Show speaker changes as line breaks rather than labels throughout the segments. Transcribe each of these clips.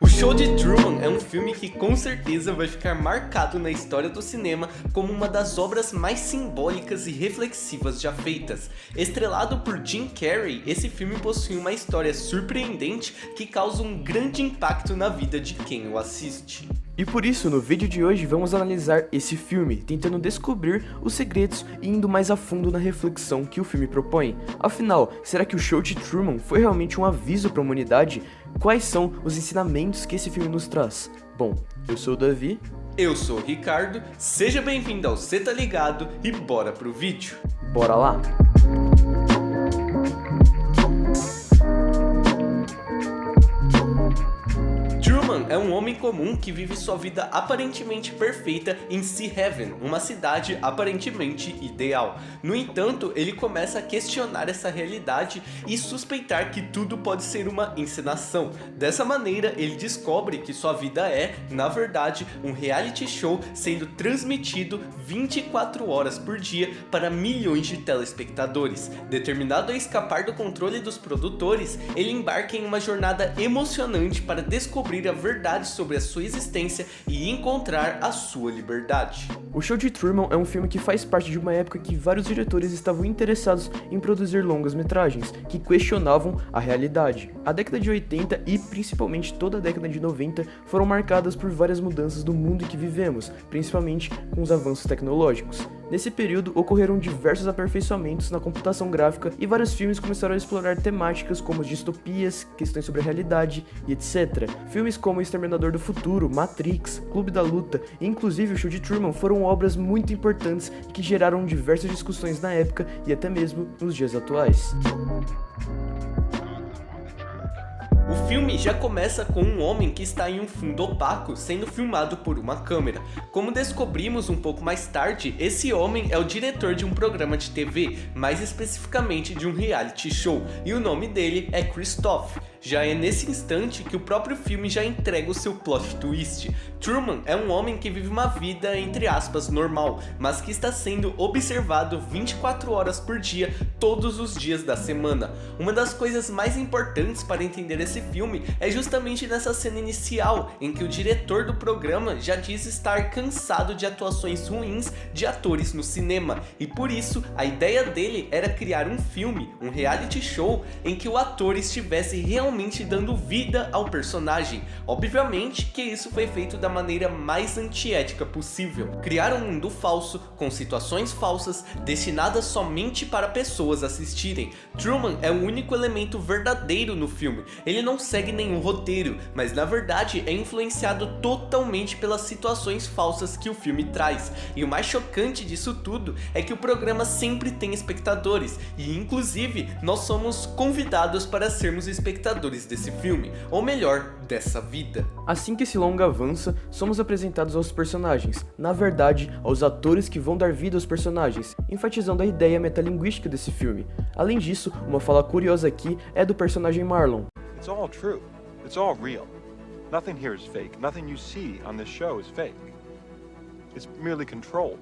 O Show de Truman é um filme que com certeza vai ficar marcado na história do cinema como uma das obras mais simbólicas e reflexivas já feitas. Estrelado por Jim Carrey, esse filme possui uma história surpreendente que causa um grande impacto na vida de quem o assiste.
E por isso, no vídeo de hoje, vamos analisar esse filme, tentando descobrir os segredos e indo mais a fundo na reflexão que o filme propõe. Afinal, será que o Show de Truman foi realmente um aviso para a humanidade? Quais são os ensinamentos que esse filme nos traz? Bom, eu sou o Davi.
Eu sou o Ricardo, seja bem-vindo ao Cê Tá Ligado e bora pro vídeo.
Bora lá!
Truman é um homem comum que vive sua vida aparentemente perfeita em Sea Haven, uma cidade aparentemente ideal. No entanto, ele começa a questionar essa realidade e suspeitar que tudo pode ser uma encenação. Dessa maneira, ele descobre que sua vida é, na verdade, um reality show sendo transmitido 24 horas por dia para milhões de telespectadores. Determinado a escapar do controle dos produtores, ele embarca em uma jornada emocionante para descobrir a verdade sobre a sua existência e encontrar a sua liberdade.
O Show de Truman é um filme que faz parte de uma época que vários diretores estavam interessados em produzir longas-metragens que questionavam a realidade. A década de 80 e principalmente toda a década de 90 foram marcadas por várias mudanças do mundo em que vivemos, principalmente com os avanços tecnológicos. Nesse período, ocorreram diversos aperfeiçoamentos na computação gráfica e vários filmes começaram a explorar temáticas como distopias, questões sobre a realidade e etc. Filmes como Exterminador do Futuro, Matrix, Clube da Luta e inclusive o Show de Truman foram obras muito importantes e que geraram diversas discussões na época e até mesmo nos dias atuais.
O filme já começa com um homem que está em um fundo opaco sendo filmado por uma câmera. Como descobrimos um pouco mais tarde, esse homem é o diretor de um programa de TV, mais especificamente de um reality show, e o nome dele é Christoph. Já é nesse instante que o próprio filme já entrega o seu plot twist. Truman é um homem que vive uma vida, entre aspas, normal, mas que está sendo observado 24 horas por dia, todos os dias da semana. Uma das coisas mais importantes para entender esse filme é justamente nessa cena inicial, em que o diretor do programa já diz estar cansado de atuações ruins de atores no cinema, e por isso a ideia dele era criar um filme, um reality show, em que o ator estivesse realmente dando vida ao personagem. Obviamente que isso foi feito da maneira mais antiética possível. Criar um mundo falso, com situações falsas, destinadas somente para pessoas assistirem. Truman é o único elemento verdadeiro no filme. Ele não segue nenhum roteiro, mas na verdade é influenciado totalmente pelas situações falsas que o filme traz. E o mais chocante disso tudo é que o programa sempre tem espectadores, e inclusive nós somos convidados para sermos espectadores desse filme, ou melhor, dessa vida.
Assim que esse longa avança, somos apresentados aos personagens, na verdade, aos atores que vão dar vida aos personagens, enfatizando a ideia metalinguística desse filme. Além disso, uma fala curiosa aqui é do personagem Marlon.
It's all true. It's all real. Nothing here is fake. Nothing you see on this show is fake. It's merely controlled.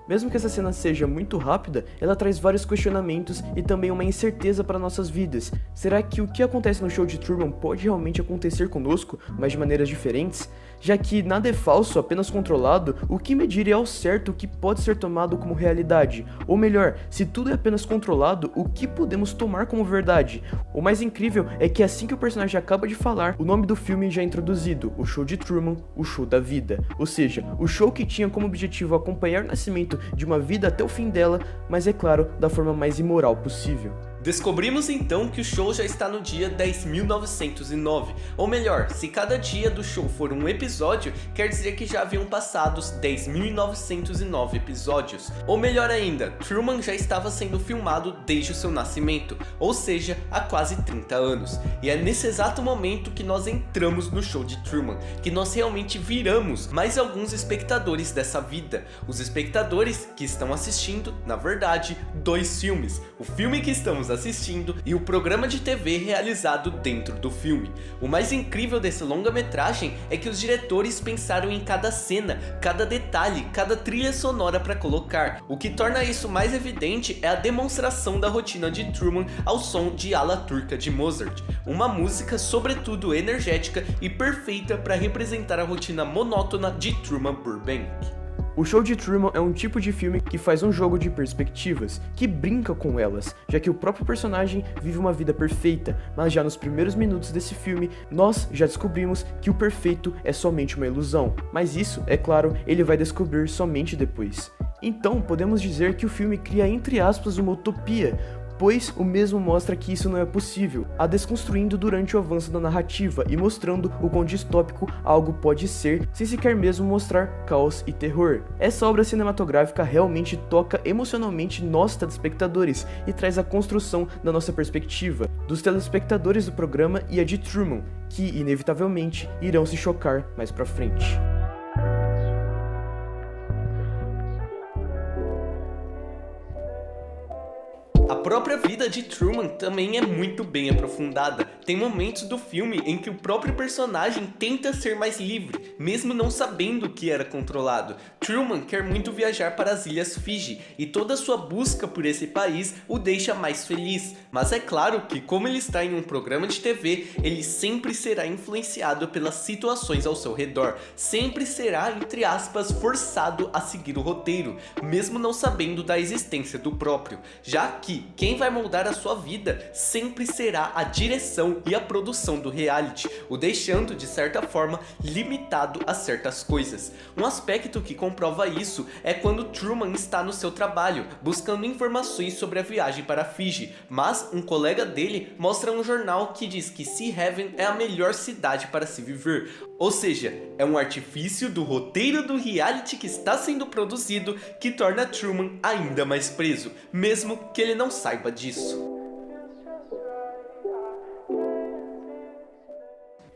Mesmo que essa cena seja muito rápida, ela traz vários questionamentos e também uma incerteza para nossas vidas. Será que o que acontece no Show de Truman pode realmente acontecer conosco, mas de maneiras diferentes? Já que nada é falso, apenas controlado, o que medir é ao certo o que pode ser tomado como realidade? Ou melhor, se tudo é apenas controlado, o que podemos tomar como verdade? O mais incrível é que assim que o personagem acaba de falar, o nome do filme já é introduzido, o Show de Truman, o Show da Vida. Ou seja, o show que tinha como objetivo acompanhar o nascimento de uma vida até o fim dela, mas é claro, da forma mais imoral possível.
Descobrimos então que o show já está no dia 10.909, ou melhor, se cada dia do show for um episódio, quer dizer que já haviam passado os 10.909 episódios. Ou melhor ainda, Truman já estava sendo filmado desde o seu nascimento, ou seja, há quase 30 anos. E é nesse exato momento que nós entramos no Show de Truman, que nós realmente viramos mais alguns espectadores dessa vida. Os espectadores que estão assistindo, na verdade, dois filmes. O filme que estamos assistindo e o programa de TV realizado dentro do filme. O mais incrível desse longa-metragem é que os diretores pensaram em cada cena, cada detalhe, cada trilha sonora para colocar. O que torna isso mais evidente é a demonstração da rotina de Truman ao som de Ala Turca de Mozart, uma música sobretudo energética e perfeita para representar a rotina monótona de Truman Burbank.
O Show de Truman é um tipo de filme que faz um jogo de perspectivas, que brinca com elas, já que o próprio personagem vive uma vida perfeita, mas já nos primeiros minutos desse filme, nós já descobrimos que o perfeito é somente uma ilusão, mas isso, é claro, ele vai descobrir somente depois. Então, podemos dizer que o filme cria entre aspas uma utopia, pois o mesmo mostra que isso não é possível, a desconstruindo durante o avanço da narrativa e mostrando o quão distópico algo pode ser, sem sequer mesmo mostrar caos e terror. Essa obra cinematográfica realmente toca emocionalmente nós telespectadores e traz a construção da nossa perspectiva, dos telespectadores do programa e a de Truman, que inevitavelmente irão se chocar mais pra frente.
A própria vida de Truman também é muito bem aprofundada. Tem momentos do filme em que o próprio personagem tenta ser mais livre, mesmo não sabendo que era controlado. Truman quer muito viajar para as Ilhas Fiji e toda sua busca por esse país o deixa mais feliz. Mas é claro que, como ele está em um programa de TV, ele sempre será influenciado pelas situações ao seu redor. Sempre será, entre aspas, forçado a seguir o roteiro, mesmo não sabendo da existência do próprio, já que quem vai moldar a sua vida sempre será a direção e a produção do reality, o deixando de certa forma limitado a certas coisas. Um aspecto que comprova isso é quando Truman está no seu trabalho, buscando informações sobre a viagem para Fiji, mas um colega dele mostra um jornal que diz que Sea Haven é a melhor cidade para se viver. Ou seja, é um artifício do roteiro do reality que está sendo produzido que torna Truman ainda mais preso, mesmo que ele não saiba disso.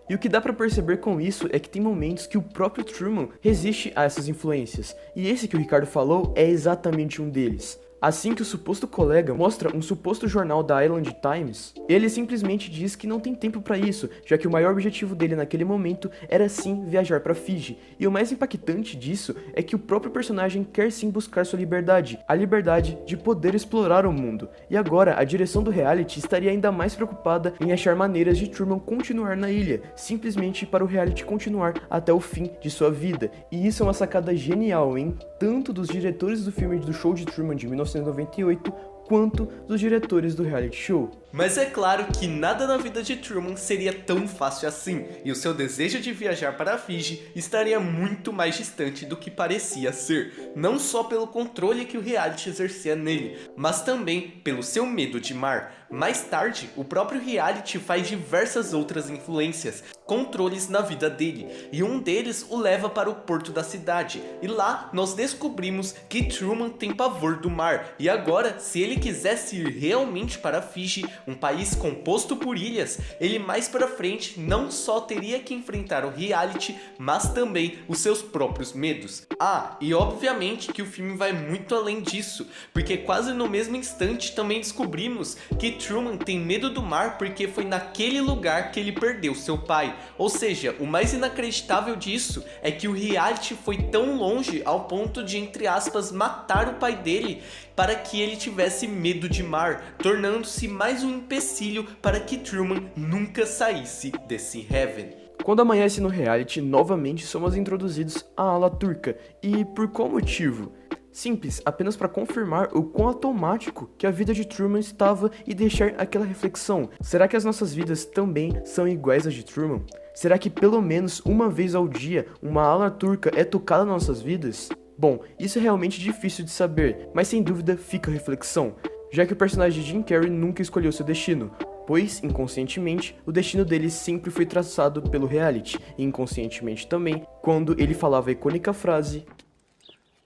E o que dá pra perceber com isso é que tem momentos que o próprio Truman resiste a essas influências, e esse que o Ricardo falou é exatamente um deles. Assim que o suposto colega mostra um suposto jornal da Island Times, ele simplesmente diz que não tem tempo pra isso, já que o maior objetivo dele naquele momento era sim viajar pra Fiji. E o mais impactante disso é que o próprio personagem quer sim buscar sua liberdade, a liberdade de poder explorar o mundo. E agora a direção do reality estaria ainda mais preocupada em achar maneiras de Truman continuar na ilha, simplesmente para o reality continuar até o fim de sua vida. E isso é uma sacada genial, hein? Tanto dos diretores do filme do Show de Truman de 1998, quanto dos diretores do reality show.
Mas é claro que nada na vida de Truman seria tão fácil assim, e o seu desejo de viajar para a Fiji estaria muito mais distante do que parecia ser, não só pelo controle que o reality exercia nele, mas também pelo seu medo de mar. Mais tarde, o próprio reality faz diversas outras influências, controles na vida dele, e um deles o leva para o porto da cidade, e lá nós descobrimos que Truman tem pavor do mar, e agora, se ele quisesse ir realmente para a Fiji, um país composto por ilhas, ele mais pra frente não só teria que enfrentar o reality, mas também os seus próprios medos. Ah, e obviamente que o filme vai muito além disso, porque quase no mesmo instante também descobrimos que Truman tem medo do mar porque foi naquele lugar que ele perdeu seu pai. Ou seja, o mais inacreditável disso é que o reality foi tão longe ao ponto de, entre aspas, matar o pai dele para que ele tivesse medo de mar, tornando-se mais um empecilho para que Truman nunca saísse desse Heaven.
Quando amanhece no reality, novamente somos introduzidos à ala turca. E por qual motivo? Simples, apenas para confirmar o quão automático que a vida de Truman estava e deixar aquela reflexão. Será que as nossas vidas também são iguais às de Truman? Será que pelo menos uma vez ao dia uma ala turca é tocada nas nossas vidas? Bom, isso é realmente difícil de saber, mas sem dúvida fica a reflexão, já que o personagem de Jim Carrey nunca escolheu seu destino, pois, inconscientemente, o destino dele sempre foi traçado pelo reality, e inconscientemente também, quando ele falava a icônica frase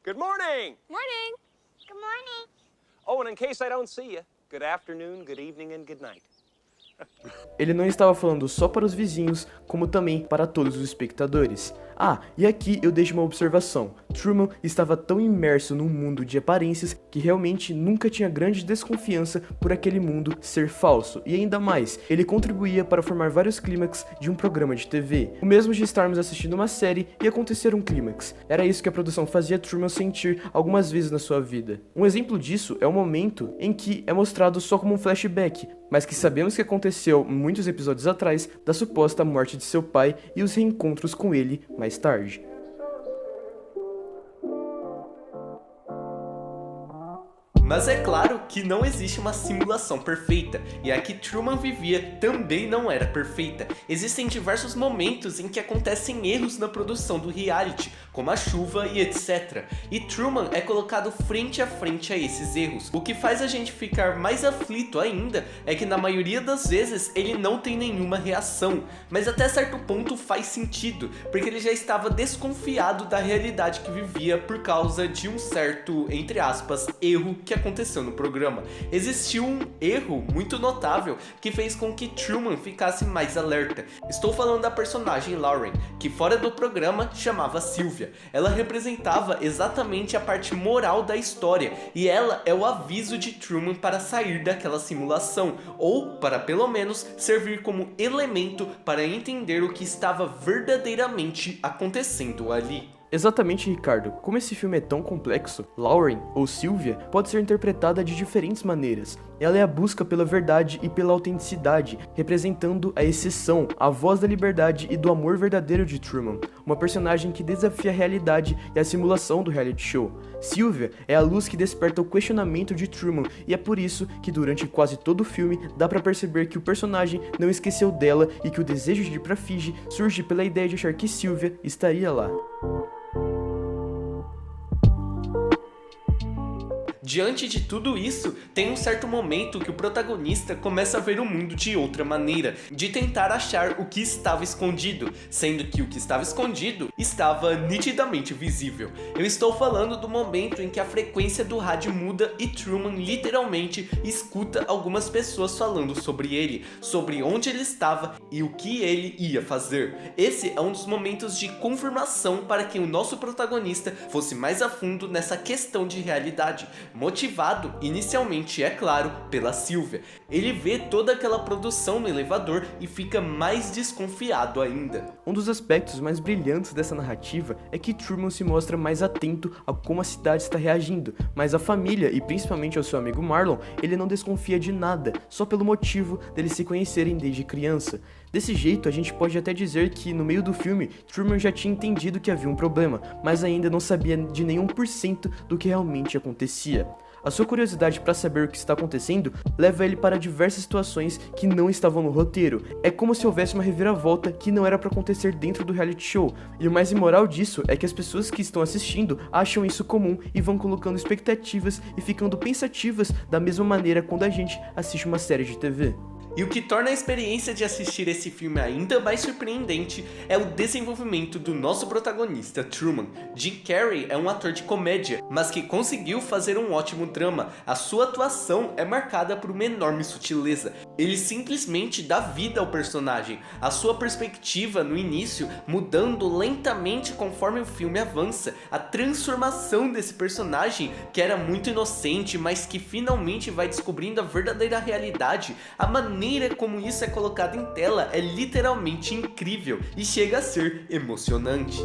Good morning!
Morning. Good morning.
Oh, and in case I don't see you, good afternoon, good evening, and good night.
Ele não estava falando só para os vizinhos, como também para todos os espectadores. Ah, e aqui eu deixo uma observação. Truman estava tão imerso num mundo de aparências que realmente nunca tinha grande desconfiança por aquele mundo ser falso. E ainda mais, ele contribuía para formar vários clímax de um programa de TV. O mesmo de estarmos assistindo uma série e acontecer um clímax. Era isso que a produção fazia Truman sentir algumas vezes na sua vida. Um exemplo disso é o momento em que é mostrado só como um flashback, mas que sabemos que aconteceu muitos episódios atrás da suposta morte de seu pai e os reencontros com ele mais tarde.
Mas é claro que não existe uma simulação perfeita, e a que Truman vivia também não era perfeita. Existem diversos momentos em que acontecem erros na produção do reality, como a chuva e etc. E Truman é colocado frente a frente a esses erros. O que faz a gente ficar mais aflito ainda é que na maioria das vezes ele não tem nenhuma reação, mas até certo ponto faz sentido, porque ele já estava desconfiado da realidade que vivia por causa de um certo, entre aspas, erro que aconteceu no programa. Existiu um erro muito notável que fez com que Truman ficasse mais alerta. Estou falando da personagem Lauren, que fora do programa chamava Sylvia. Ela representava exatamente a parte moral da história, e ela é o aviso de Truman para sair daquela simulação, ou para pelo menos servir como elemento para entender o que estava verdadeiramente acontecendo ali.
Exatamente, Ricardo. Como esse filme é tão complexo, Lauren, ou Sylvia, pode ser interpretada de diferentes maneiras. Ela é a busca pela verdade e pela autenticidade, representando a exceção, a voz da liberdade e do amor verdadeiro de Truman, uma personagem que desafia a realidade e a simulação do reality show. Sylvia é a luz que desperta o questionamento de Truman, e é por isso que durante quase todo o filme dá pra perceber que o personagem não esqueceu dela e que o desejo de ir pra Fiji surge pela ideia de achar que Sylvia estaria lá.
Diante de tudo isso, tem um certo momento que o protagonista começa a ver o mundo de outra maneira, de tentar achar o que estava escondido, sendo que o que estava escondido estava nitidamente visível. Eu estou falando do momento em que a frequência do rádio muda e Truman literalmente escuta algumas pessoas falando sobre ele, sobre onde ele estava e o que ele ia fazer. Esse é um dos momentos de confirmação para que o nosso protagonista fosse mais a fundo nessa questão de realidade, motivado inicialmente, é claro, pela Sylvia. Ele vê toda aquela produção no elevador e fica mais desconfiado ainda.
Um dos aspectos mais brilhantes dessa narrativa é que Truman se mostra mais atento a como a cidade está reagindo, mas a família e principalmente ao seu amigo Marlon, ele não desconfia de nada, só pelo motivo deles se conhecerem desde criança. Desse jeito, a gente pode até dizer que no meio do filme, Truman já tinha entendido que havia um problema, mas ainda não sabia de nenhum por cento do que realmente acontecia. A sua curiosidade para saber o que está acontecendo leva ele para diversas situações que não estavam no roteiro. É como se houvesse uma reviravolta que não era para acontecer dentro do reality show. E o mais imoral disso é que as pessoas que estão assistindo acham isso comum e vão colocando expectativas e ficando pensativas da mesma maneira quando a gente assiste uma série de TV.
E o que torna a experiência de assistir esse filme ainda mais surpreendente é o desenvolvimento do nosso protagonista, Truman. Jim Carrey é um ator de comédia, mas que conseguiu fazer um ótimo drama. A sua atuação é marcada por uma enorme sutileza. Ele simplesmente dá vida ao personagem. A sua perspectiva no início, mudando lentamente conforme o filme avança. A transformação desse personagem, que era muito inocente, mas que finalmente vai descobrindo a verdadeira realidade. A maneira como isso é colocado em tela é literalmente incrível e chega a ser emocionante.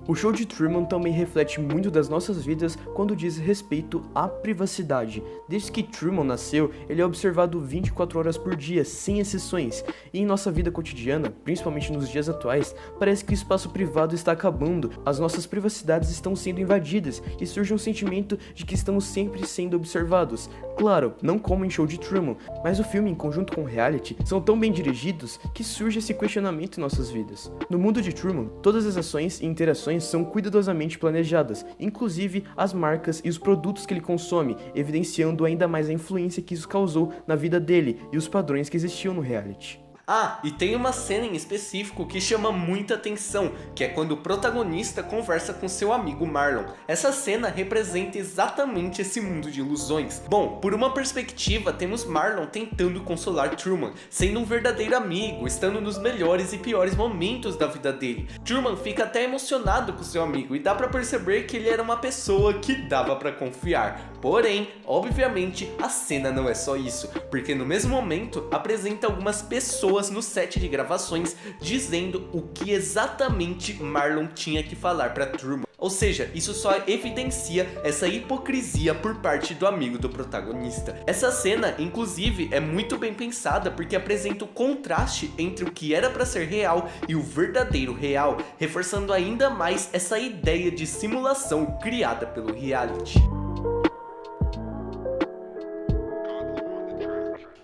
O show de Truman também reflete muito das nossas vidas quando diz respeito à privacidade. Desde que Truman nasceu, ele é observado 24 horas por dia, sem exceções. E em nossa vida cotidiana, principalmente nos dias atuais, parece que o espaço privado está acabando, as nossas privacidades estão sendo invadidas e surge um sentimento de que estamos sempre sendo observados. Claro, não como em Show de Truman, mas o filme em conjunto com o reality são tão bem dirigidos que surge esse questionamento em nossas vidas. No mundo de Truman, todas as ações e interações são cuidadosamente planejadas, inclusive as marcas e os produtos que ele consome, evidenciando ainda mais a influência que isso causou na vida dele e os padrões que existiam no reality.
Ah, e tem uma cena em específico que chama muita atenção, que é quando o protagonista conversa com seu amigo Marlon. Essa cena representa exatamente esse mundo de ilusões. Bom, por uma perspectiva, temos Marlon tentando consolar Truman, sendo um verdadeiro amigo, estando nos melhores e piores momentos da vida dele. Truman fica até emocionado com seu amigo e dá pra perceber que ele era uma pessoa que dava pra confiar. Porém, obviamente, a cena não é só isso, porque no mesmo momento apresenta algumas pessoas no set de gravações dizendo o que exatamente Marlon tinha que falar para Truman. Ou seja, isso só evidencia essa hipocrisia por parte do amigo do protagonista. Essa cena, inclusive, é muito bem pensada porque apresenta o contraste entre o que era para ser real e o verdadeiro real, reforçando ainda mais essa ideia de simulação criada pelo reality.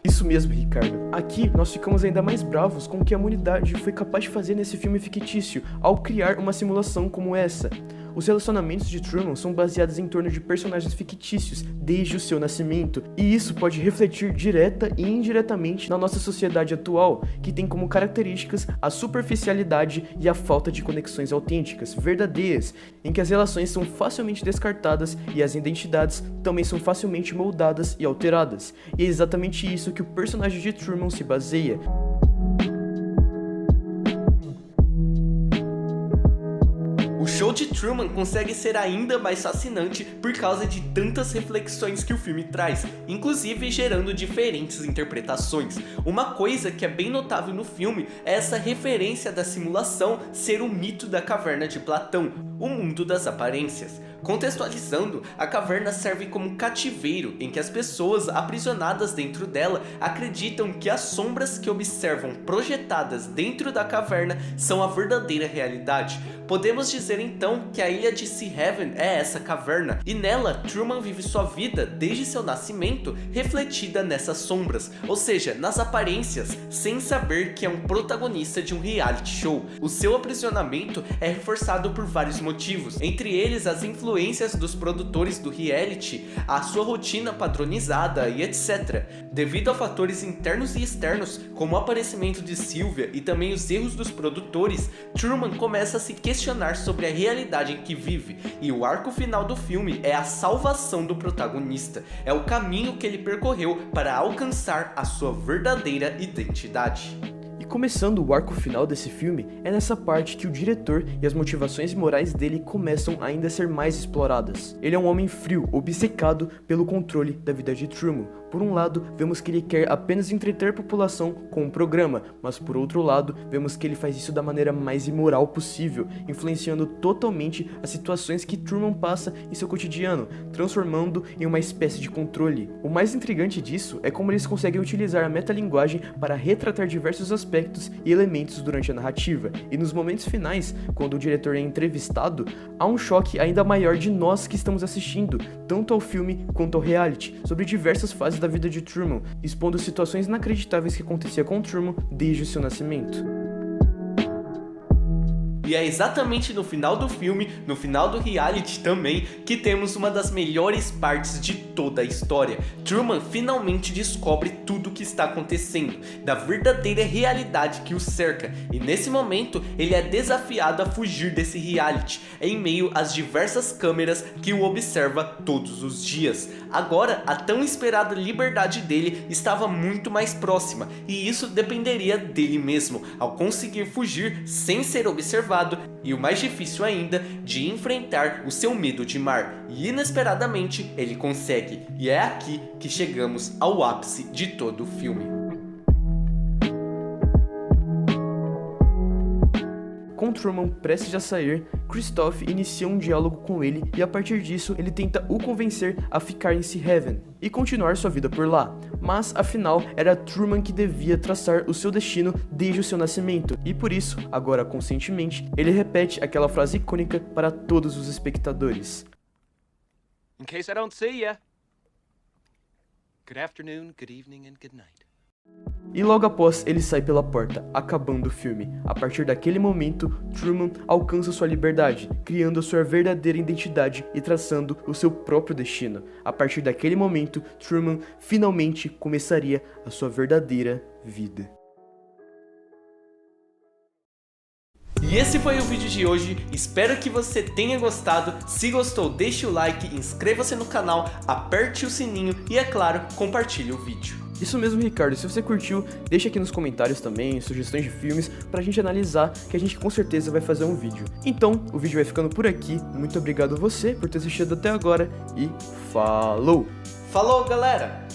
Isso mesmo, Ricardo. Aqui nós ficamos ainda mais bravos com o que a humanidade foi capaz de fazer nesse filme fictício ao criar uma simulação como essa. Os relacionamentos de Truman são baseados em torno de personagens fictícios desde o seu nascimento, e isso pode refletir direta e indiretamente na nossa sociedade atual, que tem como características a superficialidade e a falta de conexões autênticas, verdadeiras, em que as relações são facilmente descartadas e as identidades também são facilmente moldadas e alteradas. E é exatamente isso que o personagem de Truman se baseia.
O show de Truman consegue ser ainda mais fascinante por causa de tantas reflexões que o filme traz, inclusive gerando diferentes interpretações. Uma coisa que é bem notável no filme é essa referência da simulação ser o mito da caverna de Platão, o mundo das aparências. Contextualizando, a caverna serve como cativeiro em que as pessoas aprisionadas dentro dela acreditam que as sombras que observam projetadas dentro da caverna são a verdadeira realidade. Podemos dizer então que a ilha de Sea Heaven é essa caverna, e nela Truman vive sua vida desde seu nascimento refletida nessas sombras, ou seja, nas aparências, sem saber que é um protagonista de um reality show. O seu aprisionamento é reforçado por vários motivos, entre eles as influências dos produtores do reality, a sua rotina padronizada e etc. Devido a fatores internos e externos, como o aparecimento de Sylvia e também os erros dos produtores, Truman começa a se questionar sobre a realidade em que vive, e o arco final do filme é a salvação do protagonista, é o caminho que ele percorreu para alcançar a sua verdadeira identidade.
E começando o arco final desse filme, é nessa parte que o diretor e as motivações morais dele começam a ainda ser mais exploradas. Ele é um homem frio, obcecado pelo controle da vida de Truman. Por um lado, vemos que ele quer apenas entreter a população com um programa, mas por outro lado, vemos que ele faz isso da maneira mais imoral possível, influenciando totalmente as situações que Truman passa em seu cotidiano, transformando em uma espécie de controle. O mais intrigante disso é como eles conseguem utilizar a metalinguagem para retratar diversos aspectos e elementos durante a narrativa, e nos momentos finais, quando o diretor é entrevistado, há um choque ainda maior de nós que estamos assistindo, tanto ao filme quanto ao reality, sobre diversas fases da vida de Truman, expondo situações inacreditáveis que acontecia com Truman desde o seu nascimento.
E é exatamente no final do filme, no final do reality também, que temos uma das melhores partes de toda a história. Truman finalmente descobre tudo o que está acontecendo, da verdadeira realidade que o cerca, e nesse momento ele é desafiado a fugir desse reality, em meio às diversas câmeras que o observa todos os dias. Agora, a tão esperada liberdade dele estava muito mais próxima, e isso dependeria dele mesmo, ao conseguir fugir sem ser observado, e o mais difícil ainda, de enfrentar o seu medo de mar. E inesperadamente ele consegue, e é aqui que chegamos ao ápice de todo o filme.
Com Truman prestes a sair, Christoph inicia um diálogo com ele e a partir disso ele tenta o convencer a ficar em Sea Heaven e continuar sua vida por lá. Mas afinal era Truman que devia traçar o seu destino desde o seu nascimento e por isso, agora conscientemente, ele repete aquela frase icônica para todos os espectadores.
In case I don't see ya, good afternoon, good evening and good night.
E logo após ele sai pela porta, acabando o filme. A partir daquele momento, Truman alcança sua liberdade, criando a sua verdadeira identidade e traçando o seu próprio destino. A partir daquele momento, Truman finalmente começaria a sua verdadeira vida.
E esse foi o vídeo de hoje, espero que você tenha gostado. Se gostou, deixe o like, inscreva-se no canal, aperte o sininho e, é claro, compartilhe o vídeo.
Isso mesmo, Ricardo, se você curtiu, deixa aqui nos comentários também sugestões de filmes pra gente analisar, que a gente com certeza vai fazer um vídeo. Então, o vídeo vai ficando por aqui, muito obrigado a você por ter assistido até agora e falou!
Falou, galera!